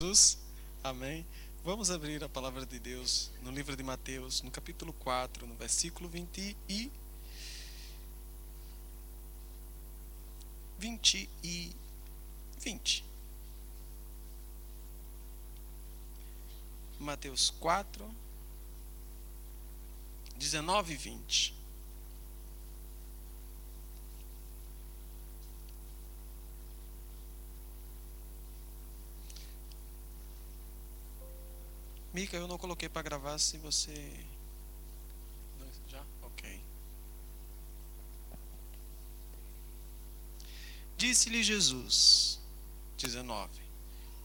Jesus, amém. Vamos abrir a palavra de Deus no livro de Mateus, no capítulo 4, no versículo 20. Mateus 4, 19 e 20. Mica, eu não coloquei para gravar. Se você... Já? Ok. Disse-lhe Jesus, 19: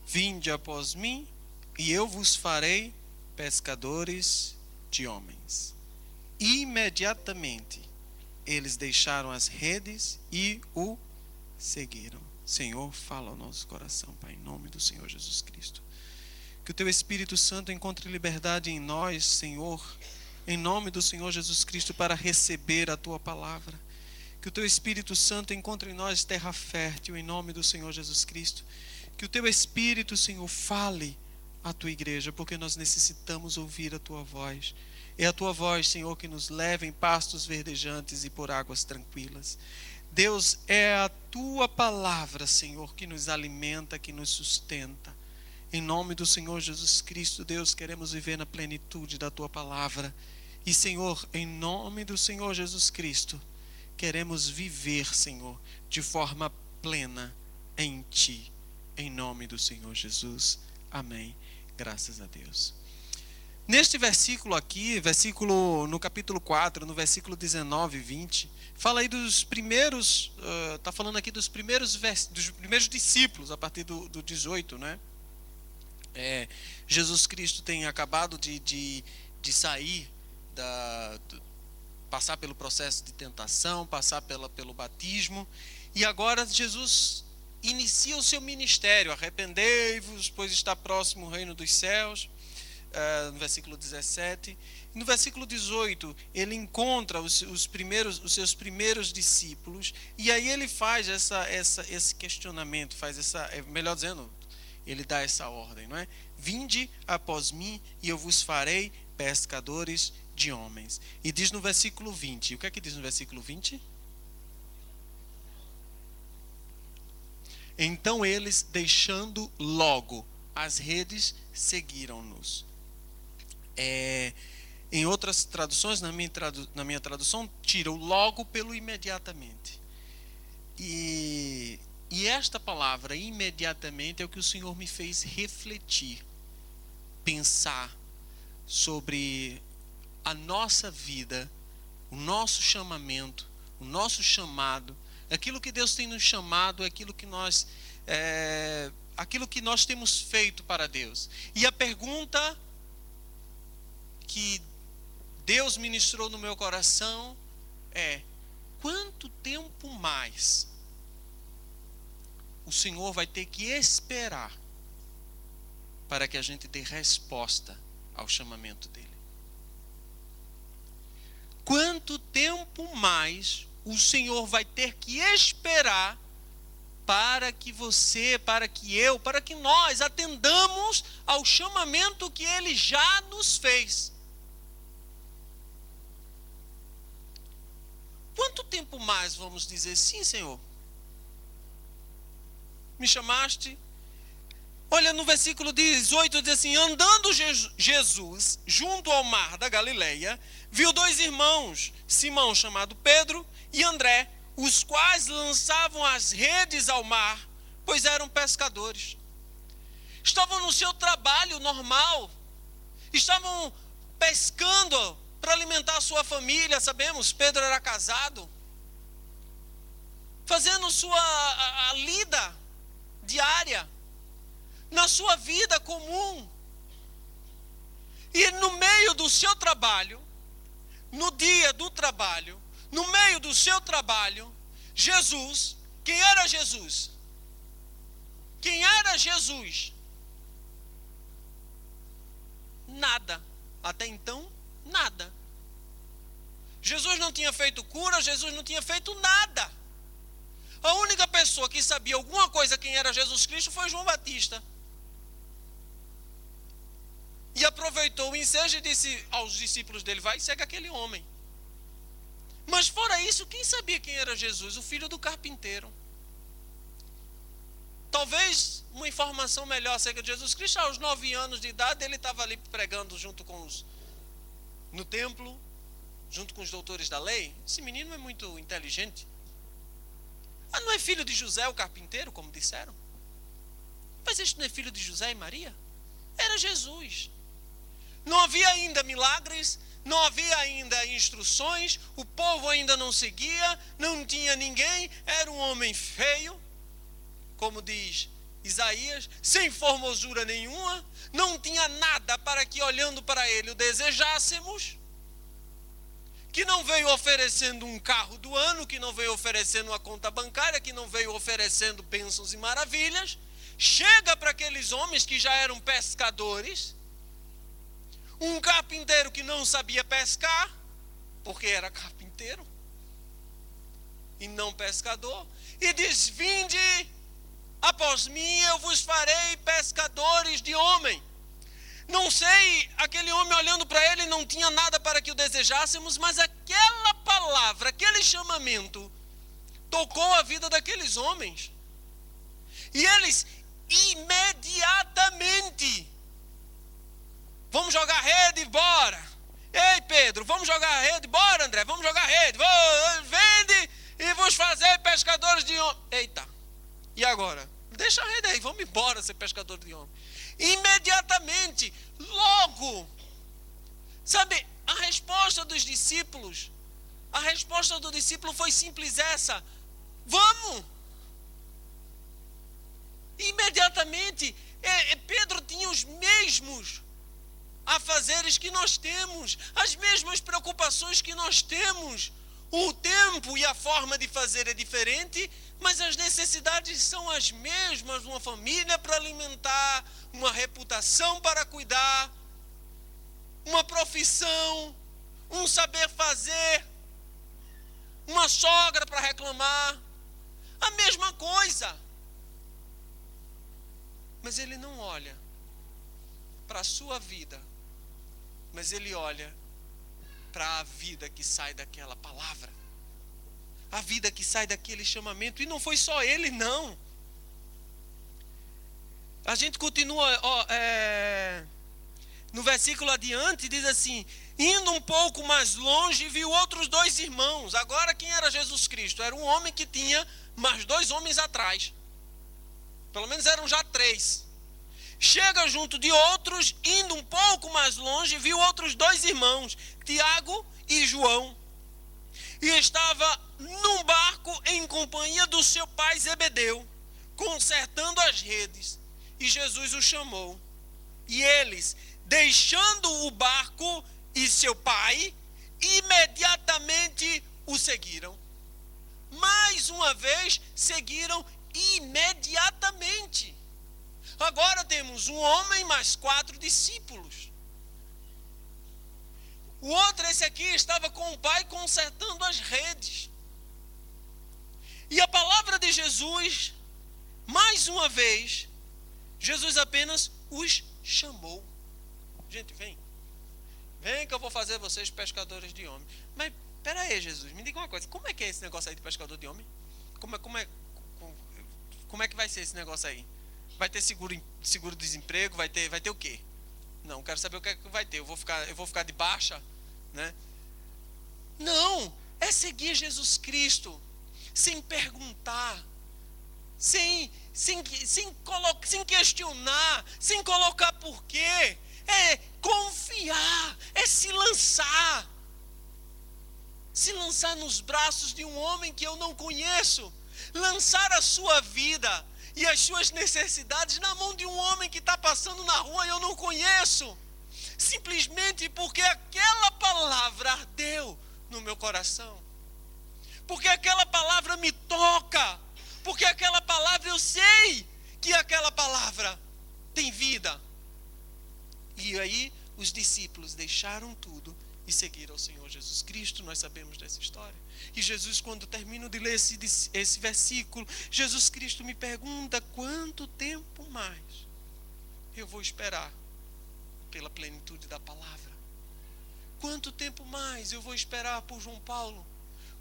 Vinde após mim, e eu vos farei pescadores de homens. Imediatamente eles deixaram as redes e o seguiram. Senhor, fala ao nosso coração, Pai, em nome do Senhor Jesus Cristo. Que o Teu Espírito Santo encontre liberdade em nós, Senhor, em nome do Senhor Jesus Cristo, para receber a Tua palavra. Que o Teu Espírito Santo encontre em nós terra fértil, em nome do Senhor Jesus Cristo. Que o Teu Espírito, Senhor, fale à Tua igreja, porque nós necessitamos ouvir a Tua voz. É a Tua voz, Senhor, que nos leva em pastos verdejantes e por águas tranquilas. Deus, é a Tua palavra, Senhor, que nos alimenta, que nos sustenta. Em nome do Senhor Jesus Cristo, Deus, queremos viver na plenitude da Tua palavra. E, Senhor, em nome do Senhor Jesus Cristo, queremos viver, Senhor, de forma plena em Ti. Em nome do Senhor Jesus. Amém. Graças a Deus. Neste versículo aqui, no capítulo 4, no versículo 19 e 20, fala aí dos primeiros, está falando aqui dos primeiros discípulos, a partir do 18, né? Jesus Cristo tem acabado de sair, passar pelo processo de tentação, passar pelo batismo, e agora Jesus inicia o seu ministério. Arrependei-vos, pois está próximo o reino dos céus, no versículo 17. E no versículo 18, ele encontra os seus primeiros discípulos, e aí ele faz esse questionamento, melhor dizendo, ele dá essa ordem, não é? Vinde após mim e eu vos farei pescadores de homens. E diz no versículo 20. O que é que diz no versículo 20? Então eles, deixando logo as redes, seguiram-nos. Em outras traduções, na minha tradução, tira o logo pelo imediatamente. E esta palavra, imediatamente, é o que o Senhor me fez refletir, pensar sobre a nossa vida, o nosso chamamento, o nosso chamado, aquilo que Deus tem nos chamado, aquilo que nós temos feito para Deus. E a pergunta que Deus ministrou no meu coração é: quanto tempo mais o Senhor vai ter que esperar para que a gente dê resposta ao chamamento dele? Quanto tempo mais o Senhor vai ter que esperar para que você, para que eu, para que nós atendamos ao chamamento que ele já nos fez? Quanto tempo mais vamos dizer sim, Senhor? Me chamaste? Olha, no versículo 18 diz assim: andando Jesus junto ao mar da Galileia, viu dois irmãos, Simão, chamado Pedro, e André, os quais lançavam as redes ao mar, pois eram pescadores. Estavam no seu trabalho normal, estavam pescando para alimentar a sua família. Sabemos, Pedro era casado, fazendo a lida diária, na sua vida comum. E no meio do seu trabalho, no dia do trabalho, no meio do seu trabalho, Jesus, quem era Jesus? Quem era Jesus? Nada. Até então, nada. Jesus não tinha feito cura, Jesus não tinha feito nada. A única pessoa que sabia alguma coisa quem era Jesus Cristo foi João Batista. assim seja, e disse aos discípulos dele: vai e segue aquele homem. Mas fora isso, quem sabia quem era Jesus? O filho do carpinteiro. Talvez uma informação melhor acerca de Jesus Cristo: aos 9 anos de idade, ele estava ali pregando junto com no templo, junto com os doutores da lei. Esse menino é muito inteligente. Ah, não é filho de José o carpinteiro, como disseram? Mas este não é filho de José e Maria? Era Jesus. Não havia ainda milagres, não havia ainda instruções, o povo ainda não seguia, não tinha ninguém, era um homem feio, como diz Isaías, sem formosura nenhuma, não tinha nada para que, olhando para ele, o desejássemos, que não veio oferecendo um carro do ano, que não veio oferecendo uma conta bancária, que não veio oferecendo bênçãos e maravilhas. Chega para aqueles homens que já eram pescadores, um carpinteiro que não sabia pescar, porque era carpinteiro e não pescador, e diz: vinde após mim, eu vos farei pescadores de homem. Não sei, aquele homem olhando para ele não tinha nada para que o desejássemos, mas aquela palavra, aquele chamamento, tocou a vida daqueles homens. E eles imediatamente: vamos jogar rede, bora. Ei, Pedro, vamos jogar rede, bora, André, vamos jogar rede. Vende e vos fazer pescadores de homem. Eita, e agora? Deixa a rede aí, vamos embora ser pescador de homem. Imediatamente, logo, sabe, a resposta dos discípulos, a resposta do discípulo foi simples essa: vamos. Imediatamente, Pedro tinha os mesmos afazeres que nós temos, as mesmas preocupações que nós temos. O tempo e a forma de fazer é diferente, mas as necessidades são as mesmas. Uma família para alimentar, uma reputação para cuidar, uma profissão, um saber fazer, uma sogra para reclamar, a mesma coisa. Mas ele não olha para a sua vida, mas ele olha para a vida que sai daquela palavra, a vida que sai daquele chamamento. E não foi só ele, não. A gente continua, no versículo adiante, diz assim: indo um pouco mais longe, viu outros 2 irmãos. Agora, quem era Jesus Cristo? Era um homem que tinha mais 2 homens atrás. Pelo menos eram já 3. Chega junto de outros, indo um pouco mais longe, viu outros 2 irmãos, Tiago e João. E estava num barco em companhia do seu pai Zebedeu, consertando as redes. E Jesus os chamou. E eles, deixando o barco e seu pai, imediatamente o seguiram. Mais uma vez, seguiram imediatamente. Agora temos um homem mais 4 discípulos. O outro, esse aqui, estava com o pai consertando as redes. E a palavra de Jesus, mais uma vez, Jesus apenas os chamou. Gente, vem. Vem que eu vou fazer vocês pescadores de homem. Mas, espera aí, Jesus, me diga uma coisa. Como é que é esse negócio aí de pescador de homem? Como é que vai ser esse negócio aí? Vai ter seguro-desemprego? Vai ter o quê? Não, quero saber o que é que vai ter. Eu vou ficar de baixa, né? Não, é seguir Jesus Cristo, sem perguntar, sem questionar, sem colocar porquê. É confiar, é se lançar nos braços de um homem que eu não conheço, lançar a sua vida e as suas necessidades na mão de um homem que está passando na rua e eu não conheço, simplesmente porque aquela palavra ardeu no meu coração, porque aquela palavra me toca, porque aquela palavra, eu sei que aquela palavra tem vida. E aí os discípulos deixaram tudo e seguiram ao Senhor Jesus Cristo. Nós sabemos dessa história. E Jesus, quando termino de ler esse versículo, Jesus Cristo me pergunta: quanto tempo mais eu vou esperar pela plenitude da palavra. Quanto tempo mais eu vou esperar por João Paulo?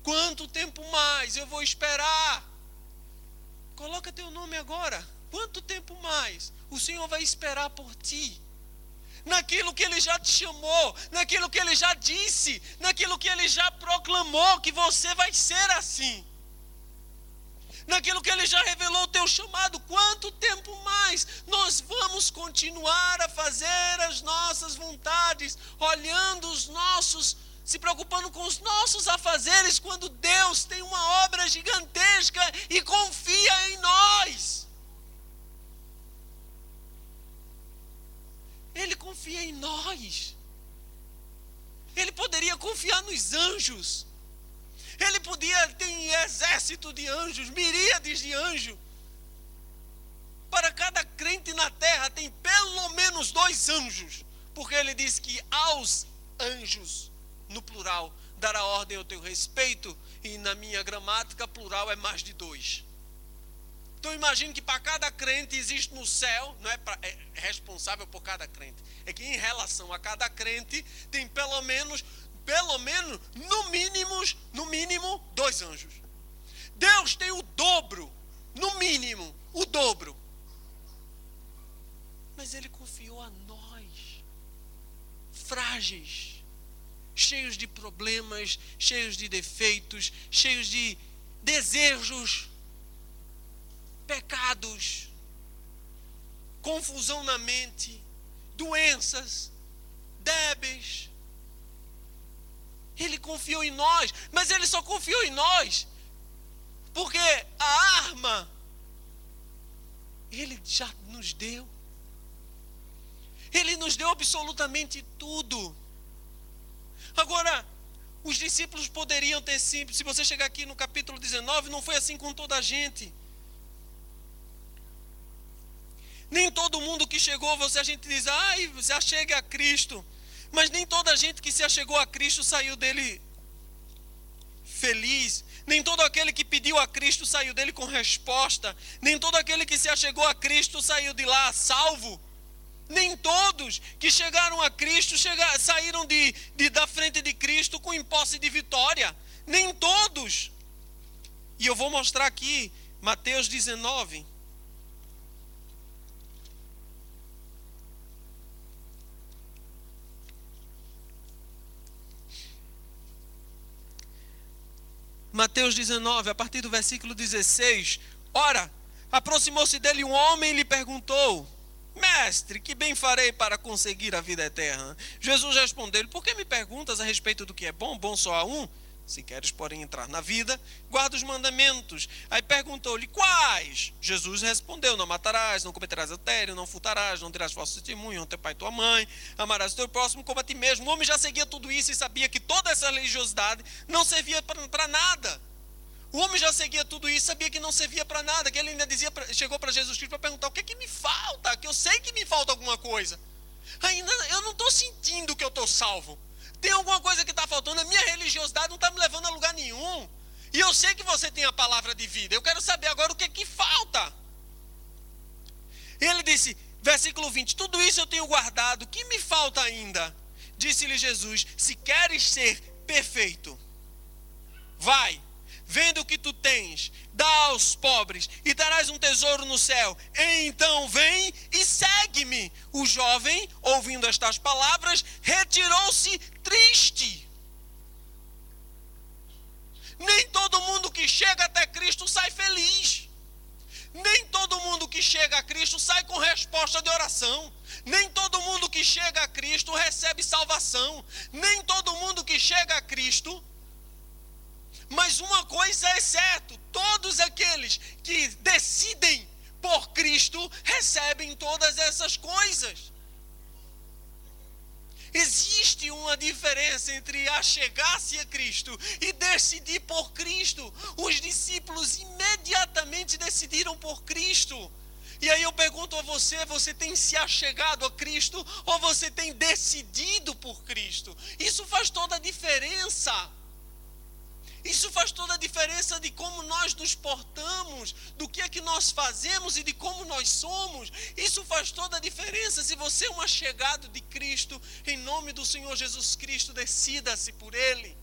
Quanto tempo mais eu vou esperar? Coloca teu nome agora. Quanto tempo mais o Senhor vai esperar por ti? Naquilo que Ele já te chamou, naquilo que Ele já disse, naquilo que Ele já proclamou que você vai ser assim. Naquilo que Ele já revelou o teu chamado. Quanto tempo mais nós vamos continuar a fazer as nossas vontades, olhando os nossos, se preocupando com os nossos afazeres, quando Deus tem uma obra gigantesca e confia em nós? Ele confia em nós. Ele poderia confiar nos anjos. Ele podia ter exército de anjos, miríades de anjos. Para cada crente na terra tem pelo menos 2 anjos. Porque ele diz que aos anjos, no plural, dará ordem ao teu respeito. E na minha gramática, plural é mais de 2. Então imagine que para cada crente existe no céu, não é, é responsável por cada crente. É que em relação a cada crente tem pelo menos, no mínimo 2 anjos. Deus tem o dobro, no mínimo, o dobro. Mas Ele confiou a nós, frágeis, cheios de problemas, cheios de defeitos, cheios de desejos, pecados, confusão na mente, doenças, débeis. Ele confiou em nós, mas Ele só confiou em nós porque a arma Ele já nos deu. Ele nos deu absolutamente tudo. Agora, os discípulos poderiam ter simples. Se você chegar aqui no capítulo 19, não foi assim com toda a gente. Nem todo mundo que chegou, a gente diz, se achegue a Cristo. Mas nem toda a gente que se achegou a Cristo saiu dele feliz. Nem todo aquele que pediu a Cristo saiu dele com resposta. Nem todo aquele que se achegou a Cristo saiu de lá salvo. Nem todos que chegaram a Cristo saíram da frente de Cristo com posse de vitória. Nem todos. E eu vou mostrar aqui, Mateus 19. Mateus 19, a partir do versículo 16. Ora, aproximou-se dele um homem e lhe perguntou: Mestre, que bem farei para conseguir a vida eterna? Jesus respondeu-lhe: Por que me perguntas a respeito do que é bom? Bom só há um. Se queres, porém, entrar na vida, guarda os mandamentos. Aí perguntou-lhe: Quais? Jesus respondeu: Não matarás, não cometerás adultério, não furtarás, não dirás falso testemunho, honra teu pai e tua mãe, amarás o teu próximo como a ti mesmo. O homem já seguia tudo isso e sabia que toda essa religiosidade não servia para nada. O homem já seguia tudo isso, sabia que não servia para nada, que ele ainda chegou para Jesus Cristo para perguntar: o que é que me falta? Que eu sei que me falta alguma coisa. Ainda eu não estou sentindo que eu estou salvo. Tem alguma coisa que está faltando, a minha religiosidade não está me levando a lugar nenhum. E eu sei que você tem a palavra de vida, eu quero saber agora o que é que falta. Ele disse, versículo 20, tudo isso eu tenho guardado, o que me falta ainda? Disse-lhe Jesus, se queres ser perfeito, vai, vende o que tu tens, dá aos pobres e darás um tesouro no céu. Então vem e segue-me. O jovem, ouvindo estas palavras, retirou-se triste. Nem todo mundo que chega até Cristo sai feliz. Nem todo mundo que chega a Cristo sai com resposta de oração. Nem todo mundo que chega a Cristo recebe salvação. Nem todo mundo que chega a Cristo. Mas uma coisa é certo, todos aqueles que decidem por Cristo recebem todas essas coisas. Existe uma diferença entre achegar-se a Cristo e decidir por Cristo. Os discípulos imediatamente decidiram por Cristo. E aí eu pergunto a você, você tem se achegado a Cristo ou você tem decidido por Cristo? Isso faz toda a diferença. Isso faz toda a diferença de como nós nos portamos, do que é que nós fazemos e de como nós somos. Isso faz toda a diferença. Se você é um achegado de Cristo, em nome do Senhor Jesus Cristo, decida-se por Ele.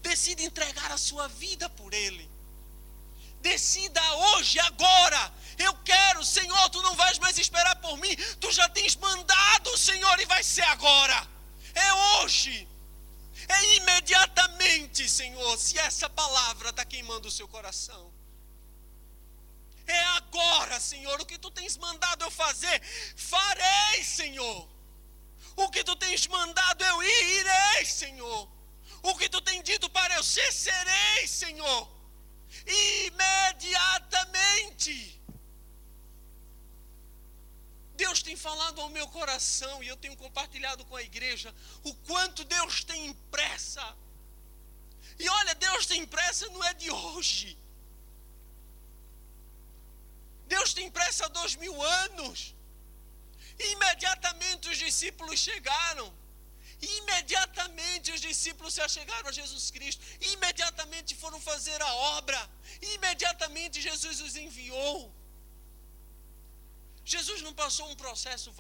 Decida entregar a sua vida por Ele. Decida hoje, agora. Eu quero, Senhor, tu não vais mais esperar por mim. Tu já tens mandado, Senhor, e vai ser agora. É hoje. É imediatamente, Senhor, se essa palavra está queimando o seu coração. É agora, Senhor, o que tu tens mandado eu fazer, farei, Senhor. O que tu tens mandado eu irei, Senhor. O que tu tens dito para eu ser, serei, Senhor. Imediatamente. Deus tem falado ao meu coração e eu tenho compartilhado com a igreja o quanto Deus tem pressa. E olha, Deus tem pressa não é de hoje. Deus tem pressa há 2000 anos. Imediatamente os discípulos chegaram. Imediatamente os discípulos se achegaram a Jesus Cristo. Imediatamente foram fazer a obra. Imediatamente Jesus os enviou. Jesus não passou um processo,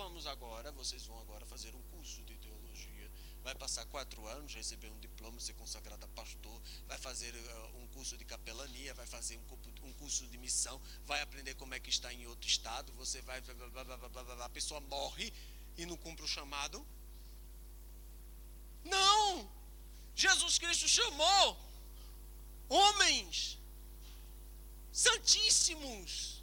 vocês vão agora fazer um curso de teologia, vai passar 4 anos, receber um diploma, ser consagrado a pastor, vai fazer um curso de capelania, vai fazer um curso de missão, vai aprender como é que está em outro estado, você vai, a pessoa morre e não cumpre o chamado. Não! Jesus Cristo chamou homens santíssimos,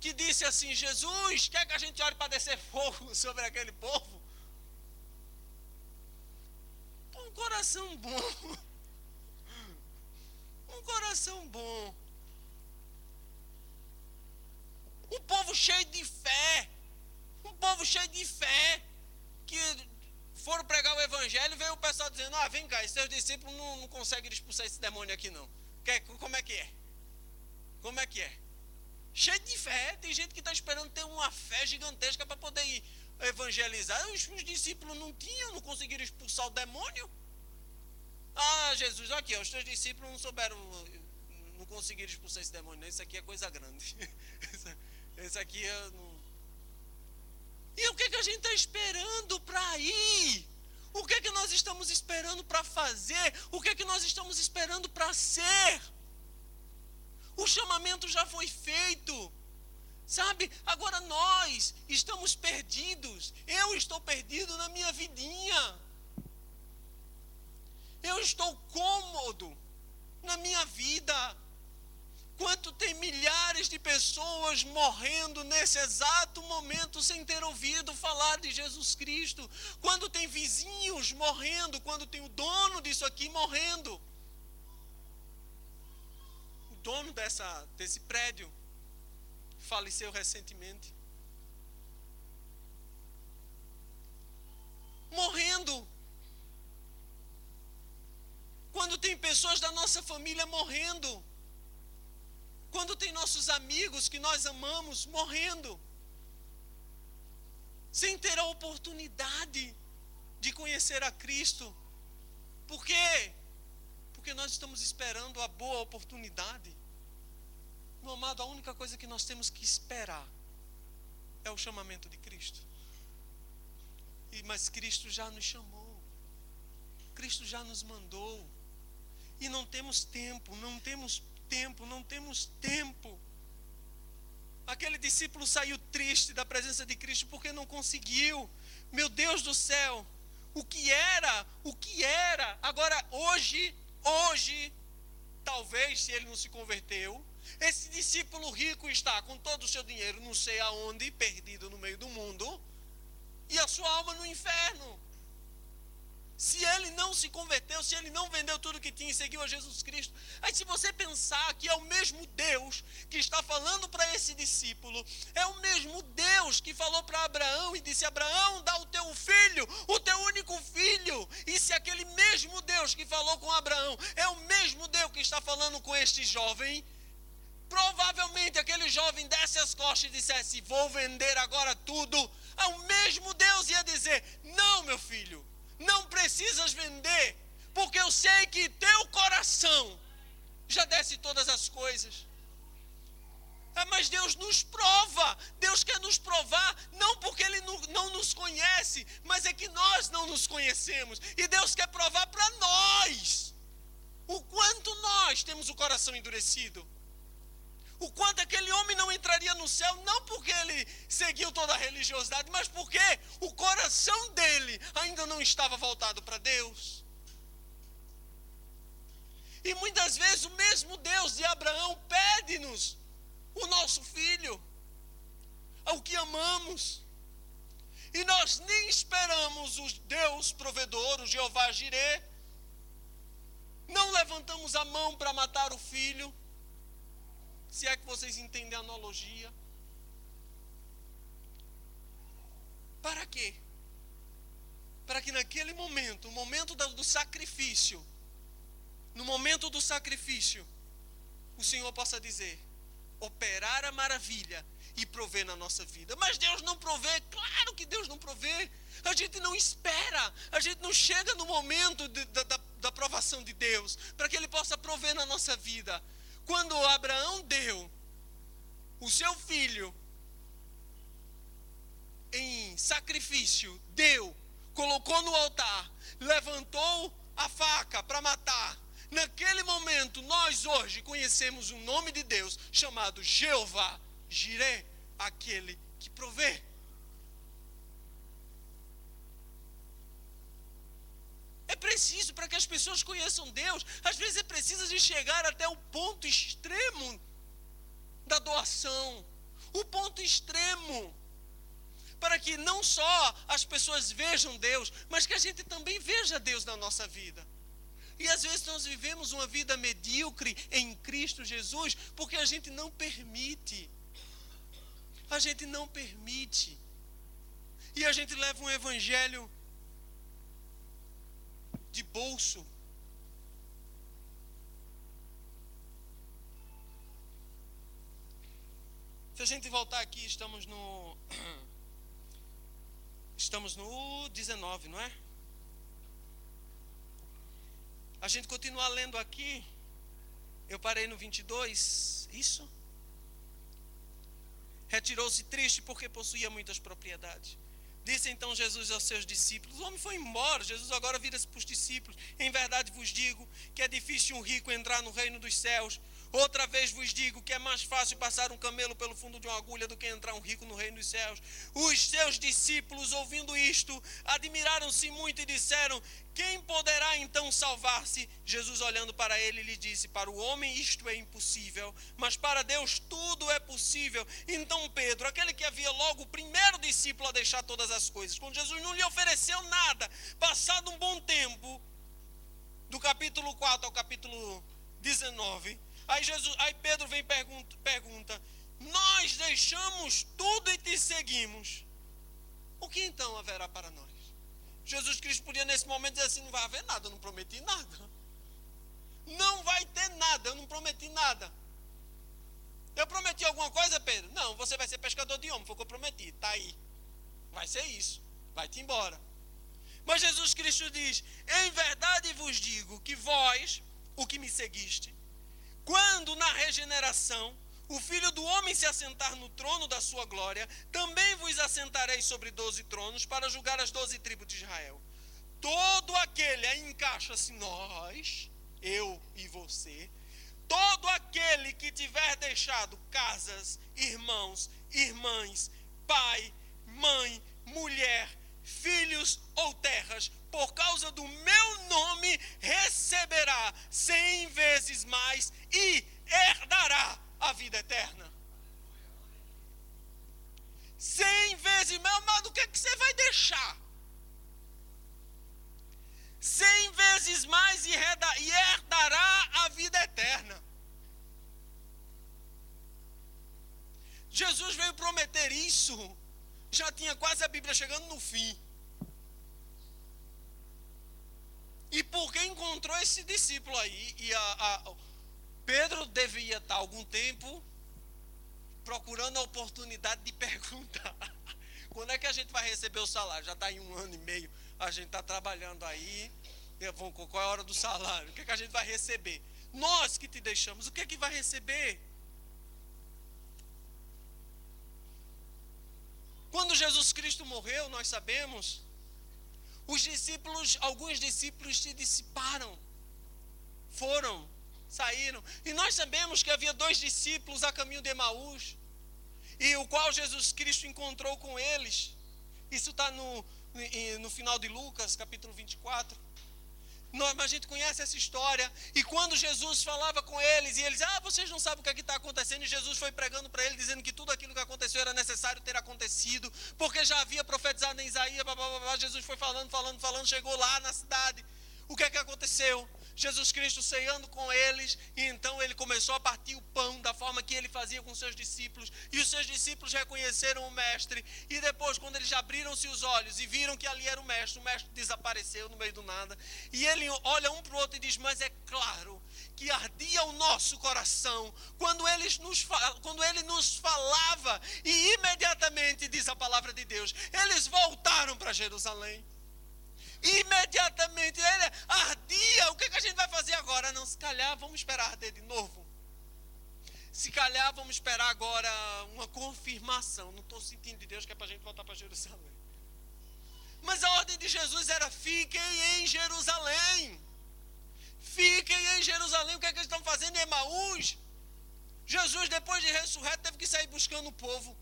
que disse assim: Jesus, quer que a gente ore para descer fogo sobre aquele povo? Um coração bom. Um coração bom. Um povo cheio de fé. Um povo cheio de fé. Que foram pregar o evangelho e veio o pessoal dizendo: vem cá, seus discípulos não conseguem expulsar esse demônio aqui não. Como é que é? Como é que é? Cheio de fé. Tem gente que está esperando ter uma fé gigantesca para poder ir evangelizar. Os discípulos não conseguiram expulsar o demônio. Jesus, aqui, os teus discípulos não conseguiram expulsar esse demônio. Isso aqui é coisa grande. Isso aqui não. E o que a gente está esperando para ir? O que nós estamos esperando para fazer? O que nós estamos esperando para ser? O chamamento já foi feito, sabe? Agora nós estamos perdidos. Eu estou perdido na minha vidinha. Eu estou cômodo na minha vida. Quanto tem milhares de pessoas morrendo nesse exato momento sem ter ouvido falar de Jesus Cristo. Quando tem vizinhos morrendo, quando tem o dono disso aqui morrendo. Dono desse prédio faleceu recentemente. Morrendo. Quando tem pessoas da nossa família morrendo. Quando tem nossos amigos que nós amamos morrendo. Sem ter a oportunidade de conhecer a Cristo. Por quê? Porque nós estamos esperando a boa oportunidade. Meu amado, a única coisa que nós temos que esperar é o chamamento de Cristo. Mas Cristo já nos chamou. Cristo já nos mandou. E não temos tempo. Aquele discípulo saiu triste da presença de Cristo porque não conseguiu. Meu Deus do céu. O que era? Agora hoje, talvez, se ele não se converteu, esse discípulo rico está com todo o seu dinheiro, não sei aonde, perdido no meio do mundo, e a sua alma no inferno. Se ele não se converteu, se ele não vendeu tudo que tinha e seguiu a Jesus Cristo. Aí se você pensar que é o mesmo Deus que está falando para esse discípulo, é o mesmo Deus que falou para Abraão e disse: Abraão, dá o teu filho, o teu único filho. E se aquele mesmo Deus que falou com Abraão é o mesmo Deus que está falando com este jovem, provavelmente aquele jovem desse as costas e dissesse: vou vender agora tudo. O mesmo Deus ia dizer: não, meu filho, não precisas vender, Porque eu sei que teu coração já desce todas as coisas. Mas Deus nos prova. Deus quer nos provar, não porque Ele não nos conhece, mas é que nós não nos conhecemos. E Deus quer provar para nós o quanto nós temos o coração endurecido. O quanto aquele homem não entraria no céu, não porque ele seguiu toda a religiosidade, mas porque o coração dele ainda não estava voltado para Deus. E muitas vezes o mesmo Deus de Abraão pede-nos o nosso filho, ao que amamos. E nós nem esperamos o Deus provedor, o Jeová Jireh. Não levantamos a mão para matar o filho. Se é que vocês entendem a analogia. Para quê? Para que naquele momento, o momento do sacrifício, no momento do sacrifício, o Senhor possa dizer, operar a maravilha e prover na nossa vida. Mas Deus não provê, claro que Deus não provê. A gente não espera, a gente não chega no momento da provação de Deus, para que Ele possa prover na nossa vida. Quando Abraão deu o seu filho em sacrifício, colocou no altar, levantou a faca para matar. Naquele momento, nós hoje conhecemos um nome de Deus chamado Jeová Jireh, aquele que provê. É preciso, para que as pessoas conheçam Deus, às vezes é preciso de chegar até o ponto extremo da doação. O ponto extremo. Para que não só as pessoas vejam Deus, mas que a gente também veja Deus na nossa vida. E às vezes nós vivemos uma vida medíocre em Cristo Jesus, porque a gente não permite. A gente não permite. E a gente leva um evangelho de bolso. Se a gente voltar aqui, estamos no 19, não é? A gente continua lendo aqui. Eu parei no 22, isso? Retirou-se triste porque possuía muitas propriedades. Disse então Jesus aos seus discípulos, o homem foi embora, Jesus agora vira-se para os discípulos, em verdade vos digo que é difícil um rico entrar no reino dos céus. Outra vez vos digo que é mais fácil passar um camelo pelo fundo de uma agulha do que entrar um rico no reino dos céus. Os seus discípulos, ouvindo isto, admiraram-se muito e disseram, quem poderá então salvar-se? Jesus, olhando para ele, lhe disse, para o homem isto é impossível, mas para Deus tudo é possível. Então Pedro, aquele que havia logo o primeiro discípulo a deixar todas as coisas, quando Jesus não lhe ofereceu nada, passado um bom tempo, do capítulo 4 ao capítulo 19, aí Pedro vem e pergunta, nós deixamos tudo e te seguimos, o que então haverá para nós? Jesus Cristo podia nesse momento dizer assim, não vai haver nada, eu não prometi nada. Não vai ter nada, eu não prometi nada. Eu prometi alguma coisa, Pedro? Não, você vai ser pescador de homem, foi o que eu prometi, está aí. Vai ser isso, vai-te embora. Mas Jesus Cristo diz, em verdade vos digo que vós, o que me seguiste, quando na regeneração o Filho do Homem se assentar no trono da sua glória, também vos assentareis sobre 12 tronos para julgar as 12 tribos de Israel. Todo aquele, aí encaixa-se nós, eu e você, todo aquele que tiver deixado casas, irmãos, irmãs, pai, mãe, mulher, filhos ou terras, por causa do meu nome, receberá 100 vezes mais e herdará a vida eterna. 100 vezes, meu amado, o que é que você vai deixar? 100 vezes mais e herdará a vida eterna. Jesus veio prometer isso, já tinha quase a Bíblia chegando no fim. E porque encontrou esse discípulo aí, e Pedro devia estar algum tempo procurando a oportunidade de perguntar, quando é que a gente vai receber o salário? Já está em 1 ano e meio, a gente está trabalhando aí, Qual é a hora do salário? O que é que a gente vai receber? Nós que te deixamos, o que é que vai receber? Quando Jesus Cristo morreu, nós sabemos, alguns discípulos se dissiparam, saíram. E nós sabemos que havia 2 discípulos a caminho de Emaús, e o qual Jesus Cristo encontrou com eles. Isso está no final de Lucas, capítulo 24. Mas a gente conhece essa história. E quando Jesus falava com eles, e eles, vocês não sabem o que está acontecendo, e Jesus foi pregando para eles, dizendo que tudo aquilo que aconteceu era necessário ter acontecido, porque já havia profetizado em Isaías, Jesus foi falando, chegou lá na cidade. O que é que aconteceu? Jesus Cristo ceando com eles, e então ele começou a partir o pão da forma que ele fazia com seus discípulos, e os seus discípulos reconheceram o mestre, e depois quando eles abriram-se os olhos e viram que ali era o mestre desapareceu no meio do nada, e ele olha um para o outro e diz, mas é claro que ardia o nosso coração, quando ele nos falava, e imediatamente, diz a palavra de Deus, eles voltaram para Jerusalém. Imediatamente ele ardia. O que a gente vai fazer agora? Não, se calhar vamos esperar arder de novo. Se calhar vamos esperar agora uma confirmação. Não estou sentindo de Deus que é para a gente voltar para Jerusalém. Mas a ordem de Jesus era: fiquem em Jerusalém. Fiquem em Jerusalém. O que é que eles estão fazendo em Emaús? Jesus, depois de ressurreto, teve que sair buscando o povo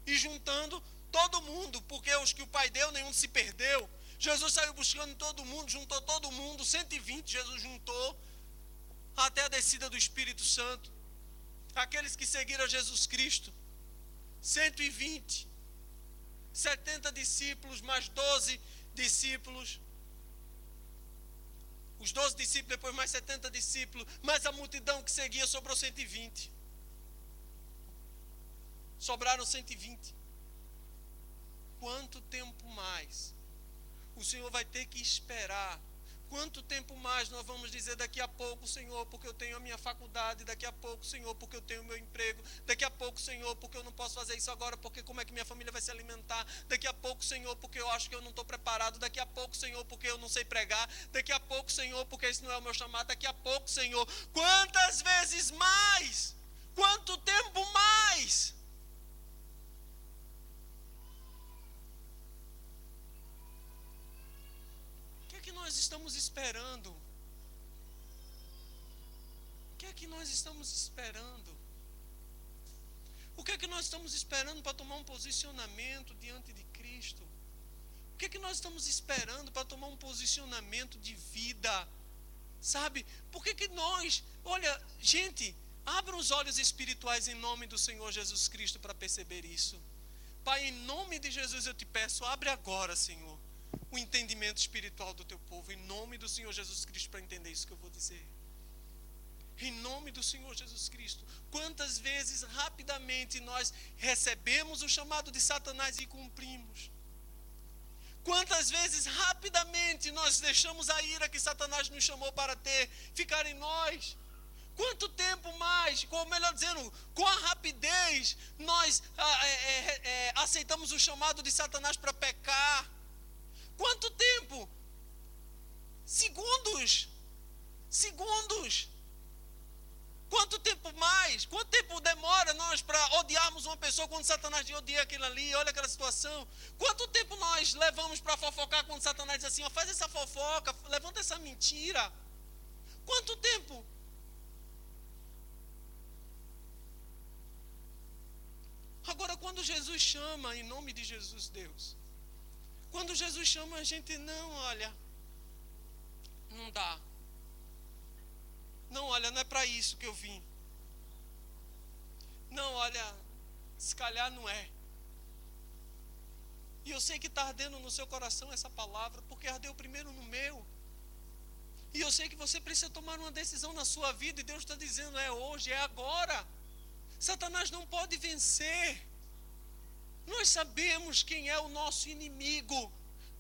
e juntando todo mundo, porque os que o Pai deu, nenhum se perdeu. Jesus saiu buscando todo mundo, juntou todo mundo, 120 Jesus juntou, até a descida do Espírito Santo. Aqueles que seguiram Jesus Cristo, 120, 70 discípulos, mais 12 discípulos, os 12 discípulos, depois mais 70 discípulos, mais a multidão que seguia, sobrou 120. Sobraram 120. Quanto tempo mais o Senhor vai ter que esperar? Quanto tempo mais nós vamos dizer daqui a pouco, Senhor, porque eu tenho a minha faculdade, daqui a pouco, Senhor, porque eu tenho o meu emprego, daqui a pouco, Senhor, porque eu não posso fazer isso agora, porque como é que minha família vai se alimentar, daqui a pouco, Senhor, porque eu acho que eu não estou preparado, daqui a pouco, Senhor, porque eu não sei pregar, daqui a pouco, Senhor, porque isso não é o meu chamado, daqui a pouco, Senhor. Quantas vezes mais? Quanto tempo mais? O que é que nós estamos esperando? O que é que nós estamos esperando? O que é que nós estamos esperando para tomar um posicionamento diante de Cristo? O que é que nós estamos esperando para tomar um posicionamento de vida? Sabe? Por que nós... Olha, gente, abra os olhos espirituais em nome do Senhor Jesus Cristo para perceber isso. Pai, em nome de Jesus eu te peço, abre agora, Senhor, o entendimento espiritual do teu povo, em nome do Senhor Jesus Cristo, para entender isso que eu vou dizer. Em nome do Senhor Jesus Cristo. Quantas vezes rapidamente nós recebemos o chamado de Satanás e cumprimos? Quantas vezes rapidamente nós deixamos a ira que Satanás nos chamou para ter ficar em nós? Quanto tempo mais, ou melhor dizendo, com a rapidez nós aceitamos o chamado de Satanás para pecar? Quanto tempo? Segundos. Quanto tempo mais? Quanto tempo demora nós para odiarmos uma pessoa quando Satanás odia aquilo ali? Olha aquela situação. Quanto tempo nós levamos para fofocar quando Satanás diz assim, faz essa fofoca, levanta essa mentira? Quanto tempo? Agora, quando Jesus chama, em nome de Jesus, Deus, quando Jesus chama a gente, não, olha, não dá. Não, olha, não é para isso que eu vim. Não, olha, se calhar não é. E eu sei que está ardendo no seu coração essa palavra, porque ardeu primeiro no meu. E eu sei que você precisa tomar uma decisão na sua vida, e Deus está dizendo, é hoje, é agora. Satanás não pode vencer. Nós sabemos quem é o nosso inimigo.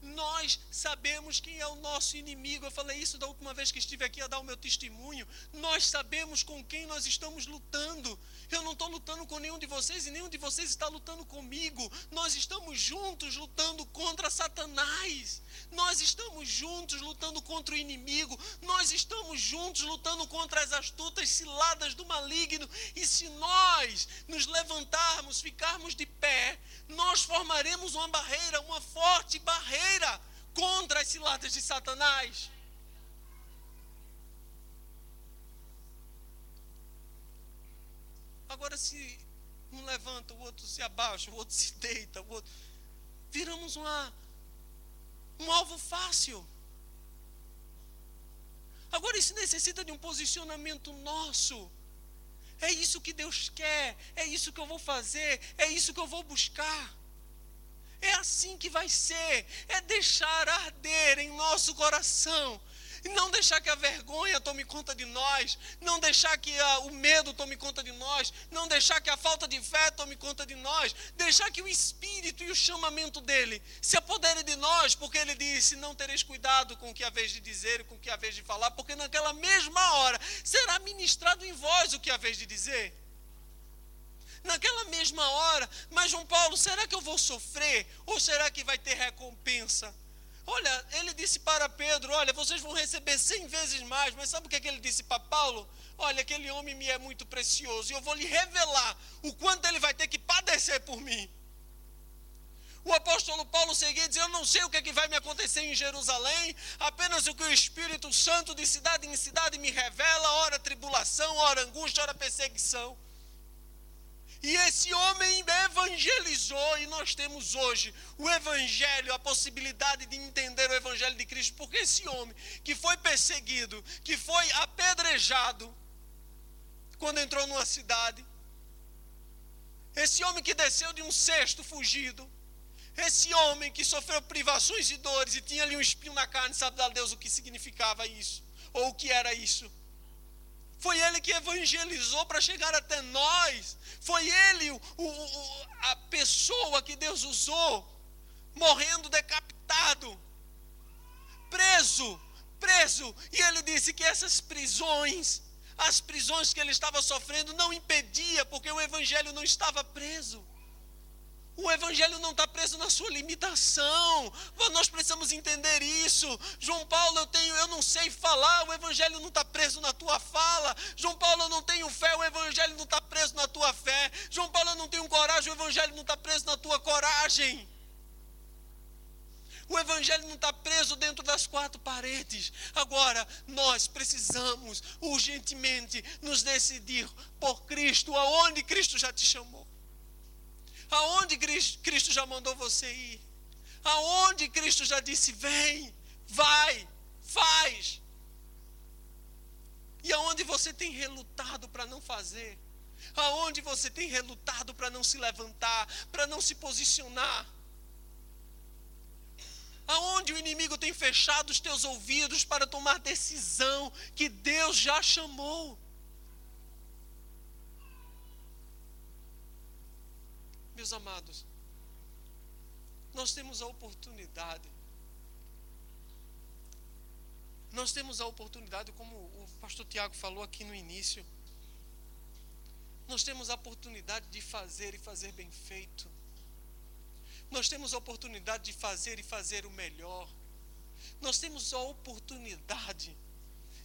Nós sabemos quem é o nosso inimigo. Eu falei isso da última vez que estive aqui a dar o meu testemunho. Nós sabemos com quem nós estamos lutando. Eu não estou lutando com nenhum de vocês e nenhum de vocês está lutando comigo. Nós estamos juntos lutando contra Satanás. Nós estamos juntos lutando contra o inimigo. Nós estamos juntos lutando contra as astutas ciladas do maligno. E se nós nos levantarmos, ficarmos de pé, nós formaremos uma barreira, uma forte barreira contra as ciladas de Satanás. Agora, se um levanta, o outro se abaixa, o outro se deita, o outro... viramos um alvo fácil. Agora, isso necessita de um posicionamento nosso. É isso que Deus quer, é isso que eu vou fazer, é isso que eu vou buscar. É assim que vai ser, é deixar arder em nosso coração. E não deixar que a vergonha tome conta de nós, não deixar que o medo tome conta de nós, não deixar que a falta de fé tome conta de nós, deixar que o Espírito e o chamamento dele se apodere de nós, porque ele disse, não tereis cuidado com o que haveis de dizer e com o que haveis de falar, porque naquela mesma hora será ministrado em vós o que haveis de dizer. Naquela mesma hora, mas João Paulo, será que eu vou sofrer? Ou será que vai ter recompensa? Olha, ele disse para Pedro, olha, vocês vão receber 100 vezes mais, mas sabe o que é que ele disse para Paulo? Olha, aquele homem me é muito precioso, e eu vou lhe revelar o quanto ele vai ter que padecer por mim. O apóstolo Paulo seguia dizendo, eu não sei o que é que vai me acontecer em Jerusalém, apenas o que o Espírito Santo de cidade em cidade me revela, ora tribulação, ora angústia, ora perseguição. E esse homem evangelizou, e nós temos hoje o evangelho, a possibilidade de entender o evangelho de Cristo, porque esse homem que foi perseguido, que foi apedrejado, quando entrou numa cidade, esse homem que desceu de um cesto fugido, esse homem que sofreu privações e dores, e tinha ali um espinho na carne, sabe lá Deus o que significava isso, ou o que era isso. Foi ele que evangelizou para chegar até nós. Foi ele a pessoa que Deus usou, morrendo decapitado, preso. E ele disse que essas prisões, as prisões que ele estava sofrendo, não impedia, porque o evangelho não estava preso. O evangelho não está preso na sua limitação. Nós precisamos entender isso. João Paulo, eu não sei falar, o evangelho não está preso na tua fala. João Paulo, eu não tenho fé, o evangelho não está preso na tua fé. João Paulo, eu não tenho coragem, o evangelho não está preso na tua coragem. O evangelho não está preso dentro das 4 paredes. Agora, nós precisamos urgentemente nos decidir por Cristo, aonde Cristo já te chamou. Aonde Cristo já mandou você ir? Aonde Cristo já disse, vem, vai, faz? E aonde você tem relutado para não fazer? Aonde você tem relutado para não se levantar, para não se posicionar? Aonde o inimigo tem fechado os teus ouvidos para tomar decisão que Deus já chamou? Meus amados, nós temos a oportunidade, como o pastor Tiago falou aqui no início, nós temos a oportunidade de fazer e fazer bem feito. Nós temos a oportunidade de fazer e fazer o melhor. Nós temos a oportunidade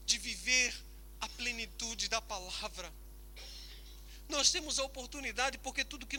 de viver a plenitude da palavra. Nós temos a oportunidade porque tudo que